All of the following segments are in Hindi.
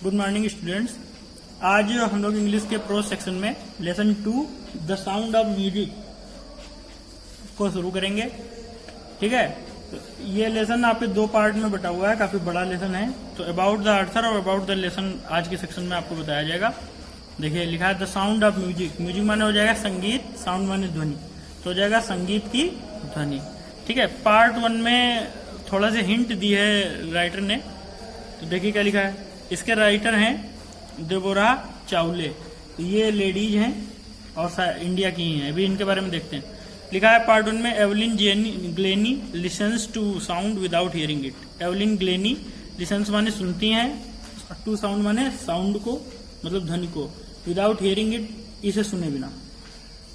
Good morning students. आज हम लोग इंग्लिश के प्रो सेक्शन में lesson 2 the sound of Music को शुरू करेंगे। ठीक है, तो ये लेसन आपके 2 पार्ट में बटा हुआ है, काफी बड़ा लेसन है। तो अबाउट द आर्थर और अबाउट द लेसन आज के सेक्शन में आपको बताया जाएगा। देखिए लिखा है the sound of music. Music माने हो जाएगा संगीत, साउंड माने ध्वनि, तो हो जाएगा संगीत की ध्वनि। ठीक है, पार्ट 1 में थोड़ा सा हिंट दी है राइटर ने। तो देखिए क्या लिखा है। इसके राइटर हैं देबोरा चावले, ये लेडीज हैं और इंडिया की ही हैं। अभी इनके बारे में देखते हैं। लिखा है पार्ट 1 में Evelyn Glennie listens to sound without hearing it. Evelyn Glennie listens माने सुनती हैं, टू साउंड माने साउंड को, मतलब ध्वनि को, विदाउट हियरिंग इट इसे सुने बिना।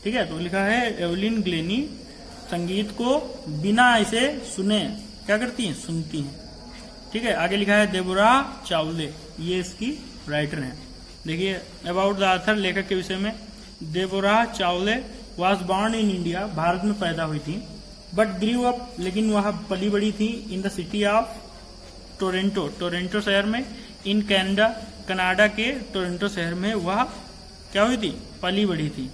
ठीक है, तो लिखा है एवलिन ग्लेनी संगीत को बिना इसे सुने क्या करती हैं, सुनती हैं। ठीक है, आगे लिखा है देबोरा चावले, ये इसकी राइटर हैं। देखिए अबाउट द आथर, लेखक के विषय में। देबोरा चावले was born in India, Bharat में पैदा हुई थी। बट ग्रीव अप, लेकिन वह पली बड़ी थी in the city of Toronto, Toronto शहर में। इन कैनेडा, कनाडा के टोरंटो शहर में वह क्या हुई थी, पली बड़ी थी।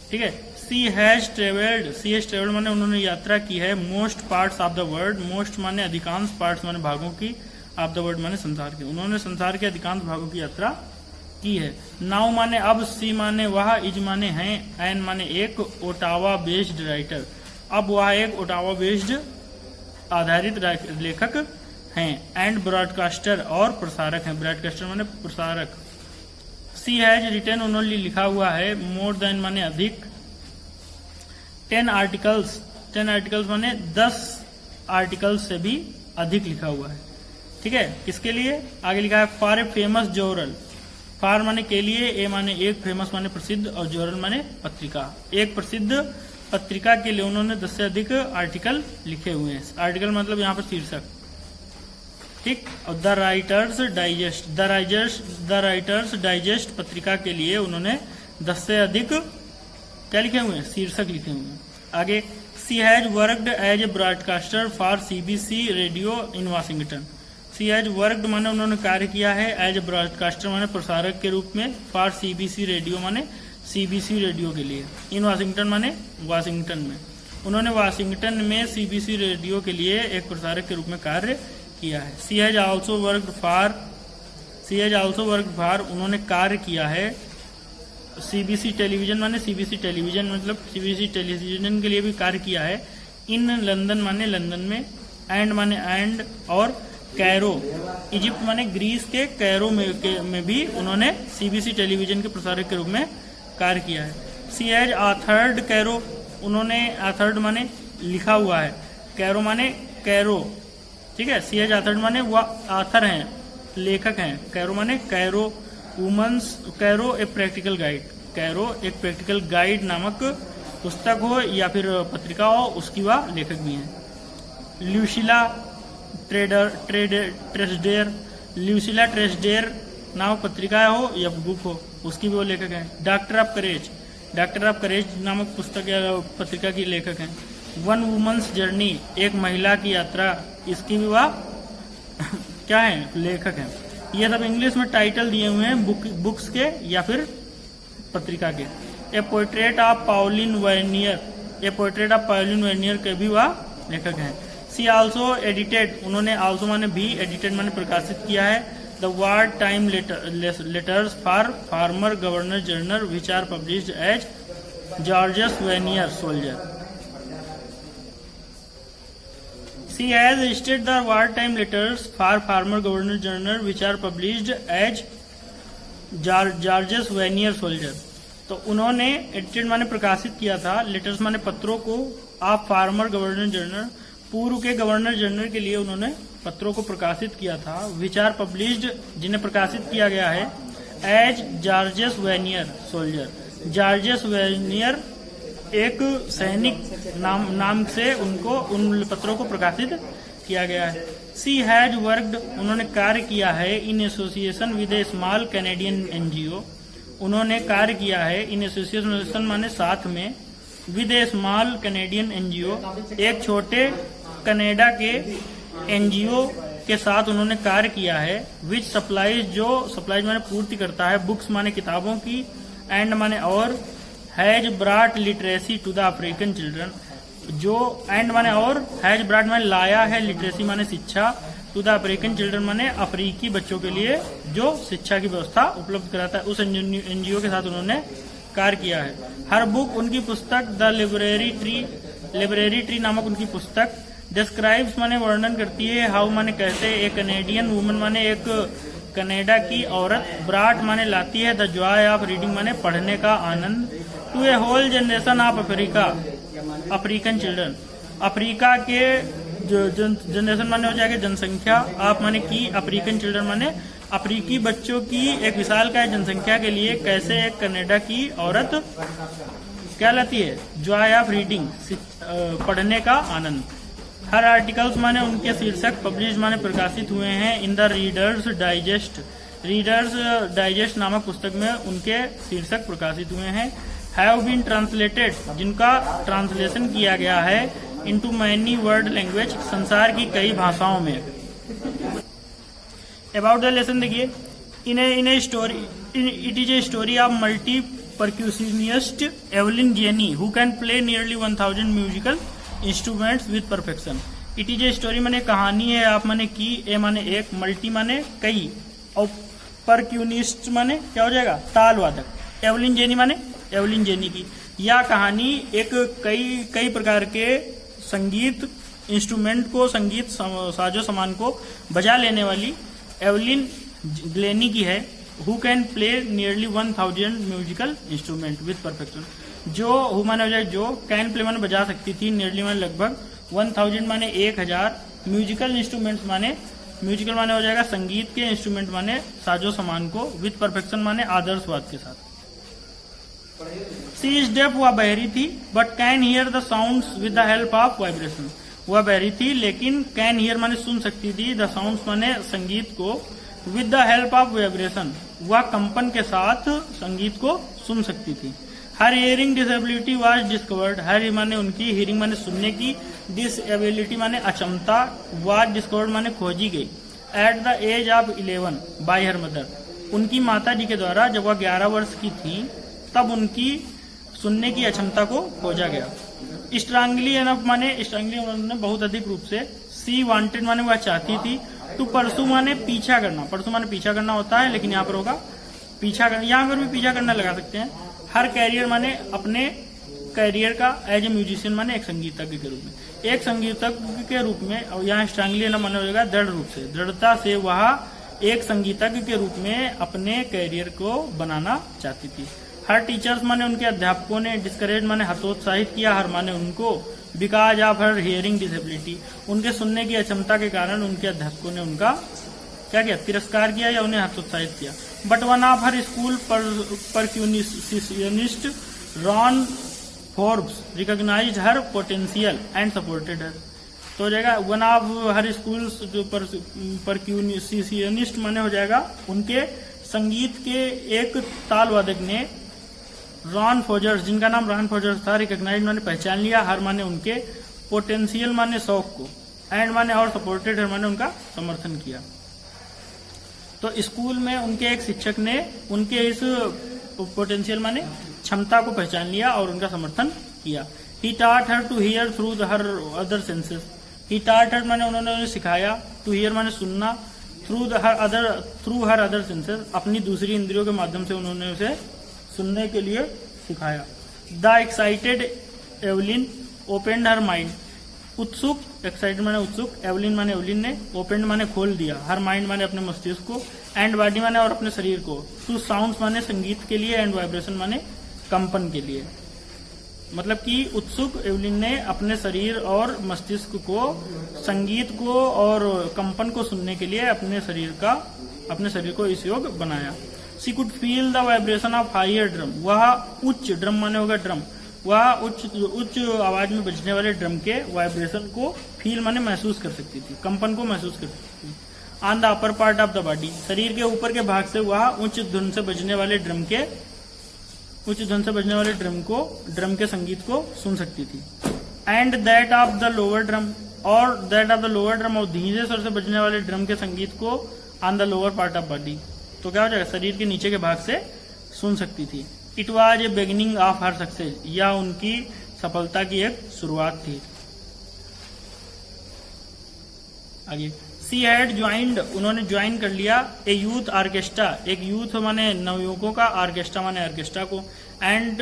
ठीक है, सी हैज ट्रेवल्ड माने उन्होंने यात्रा की है। Most parts of the world, most माने अधिकांश, पार्ट्स माने भागों की, ऑफ द वर्ल्ड माने संसार के। उन्होंने संसार के अधिकांश भागों की यात्रा की है। नाउ माने अब, सी माने वह, इज माने हैं, एन माने एक, ओटावा बेस्ड राइटर, अब वह एक ओटावा बेस्ड आधारित लेखक हैं। एंड ब्रॉडकास्टर, और प्रसारक हैं। ब्रॉडकास्टर माने प्रसारक। सी हैज रिटन, उन्होंने लिखा हुआ है। मोर देन माने अधिक। 10 आर्टिकल्स, 10 आर्टिकल्स माने 10 आर्टिकल्स से भी अधिक लिखा हुआ है। ठीक है, किसके लिए, आगे लिखा है for a famous journal. For माने के लिए, ए माने एक, फेमस माने प्रसिद्ध, और जर्नल माने पत्रिका। एक प्रसिद्ध पत्रिका के लिए उन्होंने 10 से अधिक आर्टिकल लिखे हुए हैं। आर्टिकल मतलब यहाँ पर शीर्षक। ठीक, और द राइटर्स डाइजेस्ट पत्रिका के लिए उन्होंने 10 से अधिक क्या लिखे हुए हैं, शीर्षक लिखे हुए हैं। आगे, she has worked as a broadcaster for CBC radio in Washington. She has worked माने उन्होंने कार्य किया है, एज ए ब्रॉडकास्टर माने प्रसारक के रूप में, फॉर सीबीसी रेडियो माने सीबीसी रेडियो के लिए, इन वाशिंगटन माने वाशिंगटन में। उन्होंने वाशिंगटन में सीबीसी रेडियो के लिए एक प्रसारक के रूप में कार्य किया है। सी हैज ऑल्सो वर्कड फॉर, उन्होंने कार्य किया है सीबीसी टेलीविजन माने सीबीसी टेलीविजन, मतलब सीबीसी टेलीविजन के लिए भी कार्य किया है। इन लंदन माने लंदन में, एंड माने एंड, और कैरो इजिप्ट माने ग्रीस के कैरो में भी उन्होंने सीबीसी टेलीविजन के प्रसारक के रूप में कार्य किया है। सी हैज ऑथर्ड कैरो, उन्होंने ऑथर्ड माने लिखा हुआ है, कैरो माने कैरो। ठीक है, सी हैज ऑथर्ड माने वह ऑथर हैं, लेखक हैं। कैरो माने Cairo women's, Cairo a practical guide, Cairo एक प्रैक्टिकल गाइड नामक पुस्तक हो या फिर पत्रिका हो, उसकी वह लेखक भी हैं। ल्यूसिला ट्रेसडेर, ल्यूसिला ट्रेसडेर नामक पत्रिका हो या बुक हो, उसकी भी वो लेखक हैं। डॉक्टर ऑफ करेज नामक पुस्तक या पत्रिका की लेखक हैं। वन वुमेन्स जर्नी, एक महिला की यात्रा, इसकी भी वह क्या है, लेखक हैं। ये सब इंग्लिश में टाइटल दिए हुए हैं बुक्स के या फिर पत्रिका के। A portrait of Pauline Vanier के भी वह लेखक हैं। सी आल्सो एडिटेड, उन्होंने आल्सो माने भी, एडिटेड माने प्रकाशित किया है, the war time letters for former governor general which are published as Georges Vanier soldier. She has edited the wartime letters for former Governor General which are published as Georges Vanier Soldier। तो उन्होंने एडिटेड माने प्रकाशित किया था, लेटर्स माने पत्रों को, ऑफ फार्मर गवर्नर जनरल, पूर्व के गवर्नर जनरल के लिए उन्होंने पत्रों को प्रकाशित किया था। विच आर पब्लिश्ड, जिन्हें प्रकाशित किया गया है, as Georges Vanier soldier. Georges Vanier एक सैनिक नाम से उनको उन पत्रों को प्रकाशित किया गया है। सी हैज वर्कड, उन्होंने कार्य किया है, in association with A small Canadian NGO, उन्होंने कार्य किया है, इन एसोसिएशन माने साथ में, with A small Canadian NGO, एक छोटे कनाडा के एनजीओ के साथ उन्होंने कार्य किया है। विच सप्लाईज, जो सप्लाईज माने पूर्ति करता है, बुक्स माने किताबों की, एंड माने और, has brought literacy to the African children, जो एंड माने और, हैज ब्राट माने लाया है, लिटरेसी माने शिक्षा, टू द अफ्रीकन चिल्ड्रन माने अफ्रीकी बच्चों के लिए जो शिक्षा की व्यवस्था उपलब्ध कराता है, उस एनजीओ के साथ उन्होंने कार्य किया है। हर बुक, उनकी पुस्तक, द लिबरेरी ट्री नामक उनकी पुस्तक, डिस्क्राइब्स माने वर्णन करती है, हाउ माने कैसे, एक कैनेडियन वुमन माने एक कनाडा की औरत, ब्राट माने लाती है, द जॉय ऑफ रीडिंग माने पढ़ने का आनंद, to a whole generation of African children, Africa के जनरेशन माने हो जाएगा जनसंख्या, आप माने की, अफ्रीकन चिल्ड्रन माने अफ्रीकी बच्चों की एक विशालकाय जनसंख्या के लिए कैसे एक कनाडा की औरत क्या लाती है, जॉय ऑफ रीडिंग, पढ़ने का आनंद। हर आर्टिकल्स माने उनके शीर्षक, पब्लिश माने प्रकाशित हुए हैं, इन द रीडर्स डाइजेस्ट नामक पुस्तक में उनके शीर्षक प्रकाशित हुए हैं। हैव बीन ट्रांसलेटेड, जिनका ट्रांसलेशन किया गया है, इनटू मैनी वर्ल्ड लैंग्वेज, संसार की कई भाषाओं में। अबाउट द लेसन देखिए, in a story, it is a story of multi percussionist Evelyn जेनी who can play nearly 1000 musical instruments with perfection. It is a story माने कहानी है, आप माने की, ए माने एक, मल्टी माने कई, और परक्यूनिस्ट माने क्या हो जाएगा, ताल वादक। एवलिन जेनी माने एवलिन जेनी की यह कहानी एक कई प्रकार के संगीत इंस्ट्रूमेंट को, संगीत साजो सामान को बजा लेने वाली एवलिन ग्लेनी की है। Who can play nearly 1000 musical instrument with perfection, जो हु माने हो जाए जो, कैन प्ले माने बजा सकती थी, नियरली माने लगभग, 1000 माने 1000, म्यूजिकल इंस्ट्रूमेंट्स माने, म्यूजिकल माने हो जाएगा संगीत के, इंस्ट्रूमेंट माने साजो सामान को, विद परफेक्शन माने आदर्शवाद के साथ। सी इज डेफ, वह बहरी थी, but can hear the sounds with the help of vibration. वह बहरी थी लेकिन कैन हियर माने सुन सकती थी, द साउंड्स माने संगीत को, with the help of vibration, वह कंपन के साथ संगीत को सुन सकती थी। हर हियरिंग डिसेबिलिटी वाज डिस्कवर्ड, हर माने उनकी, हियरिंग माने सुनने की, डिसेबिलिटी माने अक्षमता, वाज डिस्कवर्ड माने खोजी गई, at the age of 11 by her mother, उनकी माता जी के द्वारा। जब वह 11 वर्ष की थी तब उनकी सुनने की अक्षमता को खोजा गया। स्ट्रांगली एनफ माने, स्ट्रांगली उन्होंने बहुत अधिक रूप से, सी वांटेड माने वह चाहती थी, टू परसू माने पीछा करना, परसू माने पीछा करना होता है, लेकिन यहाँ पर होगा पीछा करना, यहाँ पर भी पीछा करना लगा सकते हैं। हर कैरियर माने अपने कैरियर का, एज ए म्यूजिशियन माने एक संगीतज्ञ के रूप में, एक संगीतज्ञ के रूप में, और यहाँ स्ट्रांगली एनफ माने हो जाएगा दृढ़ रूप से, दृढ़ता से वह एक संगीतज्ञ के रूप में अपने कैरियर को बनाना चाहती थी। हर टीचर्स माने उनके अध्यापकों ने, डिस्करेज माने हतोत्साहित किया, हर माने उनको, because of her hearing disability, उनके सुनने की अक्षमता के कारण उनके अध्यापकों ने उनका क्या किया, तिरस्कार किया या उन्हें हतोत्साहित किया। But one of her school percussionist Ron Forbes recognized her potential and supported her. तो हो जाएगा वन ऑफ हर स्कूल जो परक्यूशनिस्ट माने हो जाएगा उनके संगीत के एक ताल वादक ने, रॉन फोजर्स, जिनका नाम रॉन फोजर्स था, रिकॉग्नाइज माने पहचान लिया, हर माने उनके, पोटेंशियल माने शौक को, एंड माने और सपोर्टेड हर माने उनका समर्थन किया। तो स्कूल में उनके एक शिक्षक ने उनके इस पोटेंशियल माने क्षमता को पहचान लिया और उनका समर्थन किया। He taught her to hear through her other senses, he taught her माने उन्होंने सिखाया, टू हियर माने सुनना, थ्रू हर अदर सेंसेस, अपनी दूसरी इंद्रियों के माध्यम से उन्होंने उसे सुनने के लिए सिखाया। The excited Evelyn opened her mind, उत्सुक, एक्साइटेड माने उत्सुक, एवलिन माने एवलिन ने, ओपेंड माने खोल दिया, हर माइंड माने अपने मस्तिष्क को, एंड बॉडी माने और अपने शरीर को, टू साउंड्स माने संगीत के लिए, एंड वाइब्रेशन माने कंपन के लिए। मतलब कि उत्सुक एवलिन ने अपने शरीर और मस्तिष्क को, संगीत को और कंपन को सुनने के लिए अपने शरीर को इस योग बनाया। She could feel the vibration of higher drum, वह उच्च, ड्रम माने होगा ड्रम, वह उच्च आवाज में बजने वाले ड्रम के वाइब्रेशन को फील माने महसूस कर सकती थी, कंपन को महसूस कर सकती थी। On the upper part of the body, शरीर के ऊपर के भाग से वह उच्च धुन से बजने वाले ड्रम के संगीत को सुन सकती थी। And that of the lower drum, और that of the lower drum और धीरे स्वर से बजने वाले ड्रम के संगीत को on the lower part of body, तो क्या हो जाएगा, शरीर के नीचे के भाग से सुन सकती थी। It was a beginning of her success, या उनकी सफलता की एक शुरुआत थी। आगे, सी हैड ज्वाइंड, उन्होंने ज्वाइन कर लिया ए यूथ ऑर्केस्ट्रा, एक यूथ माने नवयुवकों का, ऑर्केस्ट्रा माने ऑर्केस्ट्रा को, एंड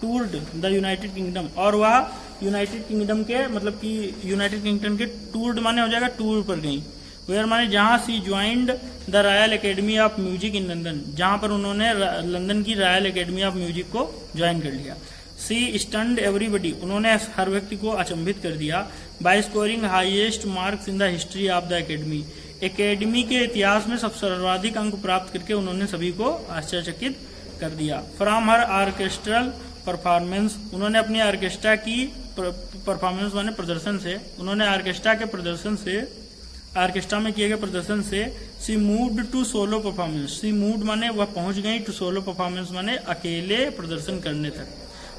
टूर्ड द यूनाइटेड किंगडम, और वह यूनाइटेड किंगडम के, मतलब कि यूनाइटेड किंगडम के टूर्ड माने हो जाएगा टूर पर गई। वेयर माने जहां she joined the Royal Academy of Music in London, जहां पर उन्होंने लंदन की रॉयल एकेडमी ऑफ म्यूजिक को ज्वाइन कर लिया। सी स्टन्ड एवरीबडी, उन्होंने हर व्यक्ति को अचंभित कर दिया। By scoring highest marks in the history of the academy, academy के इतिहास में सबसे सर्वाधिक अंक प्राप्त करके उन्होंने सभी को आश्चर्यचकित कर दिया। फ्रॉम हर ऑर्केस्ट्रल परफॉर्मेंस, उन्होंने अपनी ऑर्केस्ट्रा की परफॉर्मेंस माने प्रदर्शन से, उन्होंने ऑर्केस्ट्रा के प्रदर्शन से, ऑर्केस्ट्रा में किए गए प्रदर्शन से, she moved to solo performance, she moved माने वह पहुंच गई, टू सोलो परफॉर्मेंस माने अकेले प्रदर्शन करने तक,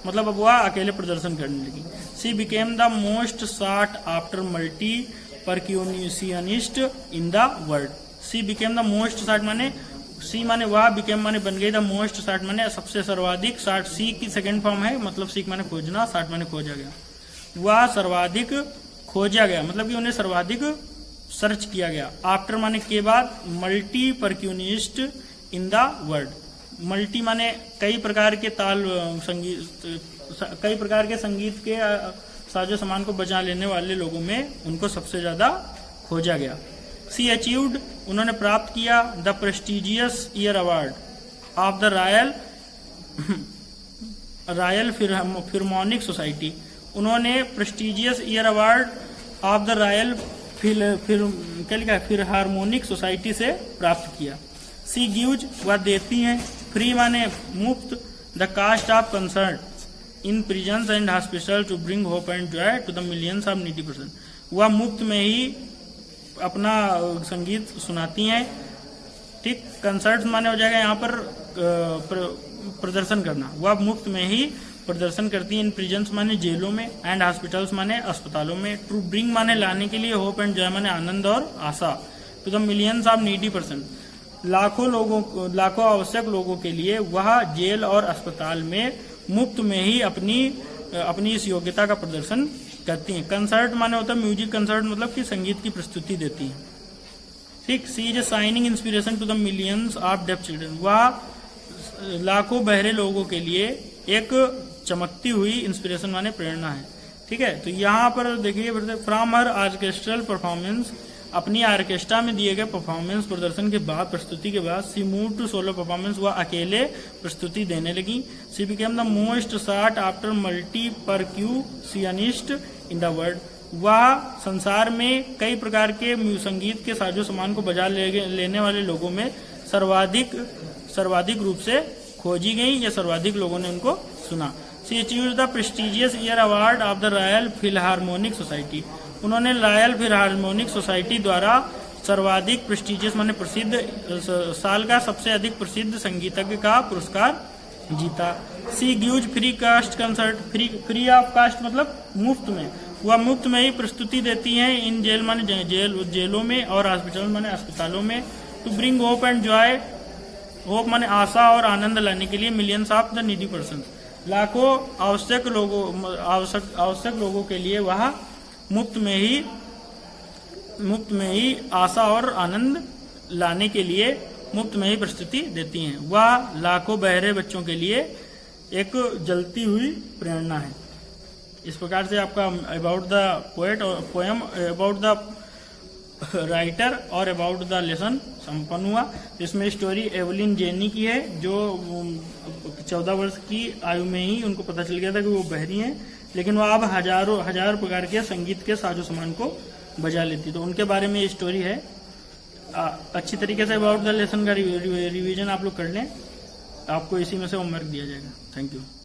मतलब अब वह अकेले प्रदर्शन करने लगी। She became the most sought after multi percussionist in the world, she became the most sought माने, सी माने वह, बिकेम माने बन गई, द मोस्ट साउट माने सबसे सर्वाधिक, साउट सी की सेकंड फॉर्म है, मतलब सीख माने खोजना, साउट माने खोजा गया, वह सर्वाधिक खोजा गया, मतलब कि उन्हें सर्वाधिक सर्च किया गया। आफ्टर माने के बाद, multi percussionist in the world, multi माने कई प्रकार के ताल संगीत, कई प्रकार के संगीत के साजो सामान को बजा लेने वाले लोगों में उनको सबसे ज्यादा खोजा गया। सी अचीव्ड, उन्होंने प्राप्त किया the prestigious year award of the Royal Philharmonic Society, उन्होंने prestigious year award of the Royal Philharmonic Society से प्राप्त किया। सी गिव्स, वह देती हैं, फ्री माने मुफ्त, the cost of concert in prisons and hospital to bring hope and joy to the millions of needy person, वह मुफ्त में ही अपना संगीत सुनाती हैं। ठीक, कंसर्ट माने हो जाएगा यहाँ पर प्रदर्शन करना, वह मुफ्त में ही प्रदर्शन करती है। इन प्रिजन्स माने जेलों में, एंड हॉस्पिटल्स माने अस्पतालों में, टू ब्रिंग माने लाने के लिए, होप एंड जॉय माने आनंद और आशा, to the millions of needy person, लाखों आवश्यक लोगों के लिए वह जेल और अस्पताल में मुफ्त में ही अपनी इस योग्यता का प्रदर्शन करती हैं। कंसर्ट माने होता है म्यूजिक कंसर्ट, मतलब कि संगीत की प्रस्तुति देती हैं। ठीक, she is a shining inspiration to the millions of deaf children, वह लाखों बहरे लोगों के लिए एक चमकती हुई इंस्पिरेशन माने प्रेरणा है। ठीक है, तो यहाँ पर देखिए, फ्रॉम हर ऑर्केस्ट्रल परफॉर्मेंस, अपनी ऑर्केस्ट्रा में दिए गए परफॉर्मेंस प्रदर्शन के बाद, प्रस्तुति के बाद, she move to solo performance, वह अकेले प्रस्तुति देने लगी। She became the most sought after multi percussionist in the world, वह संसार में कई प्रकार के संगीत के साजो सामान को बजा लेने वाले लोगों में सर्वाधिक रूप से खोजी गई, या सर्वाधिक लोगों ने उनको सुना। She achieved the prestigious year award of the Royal Philharmonic Society, उन्होंने रॉयल फिल्हार्मोनिक सोसाइटी द्वारा सर्वाधिक प्रेस्टिजियस माने प्रसिद्ध, साल का सबसे अधिक प्रसिद्ध संगीतज्ञ का पुरस्कार जीता। She gives free cost concert, free of cost मतलब मुफ्त में, वह मुफ्त में ही प्रस्तुति देती हैं। इन जेल माने जेलों में, और हॉस्पिटल माने अस्पतालों में, to bring hope and joy, hope माने आशा और आनंद लाने के लिए, millions of the needy person, लाखों आवश्यक लोगों के लिए वह मुफ्त में ही आशा और आनंद लाने के लिए मुफ्त में ही प्रस्तुति देती हैं। वह लाखों बहरे बच्चों के लिए एक जलती हुई प्रेरणा है। इस प्रकार से आपका अबाउट द पोएट और पोएम, अबाउट द राइटर और अबाउट द लेसन संपन्न हुआ। इसमें स्टोरी एवलिन जेनी की है, जो 14 वर्ष की आयु में ही उनको पता चल गया था कि वो बहरी हैं, लेकिन वो अब हजार प्रकार के संगीत के साजो सामान को बजा लेती, तो उनके बारे में ये स्टोरी है। अच्छी तरीके से अबाउट द लेसन का रिवीजन आप लोग कर लें, आपको इसी में से होमवर्क दिया जाएगा। Thank you.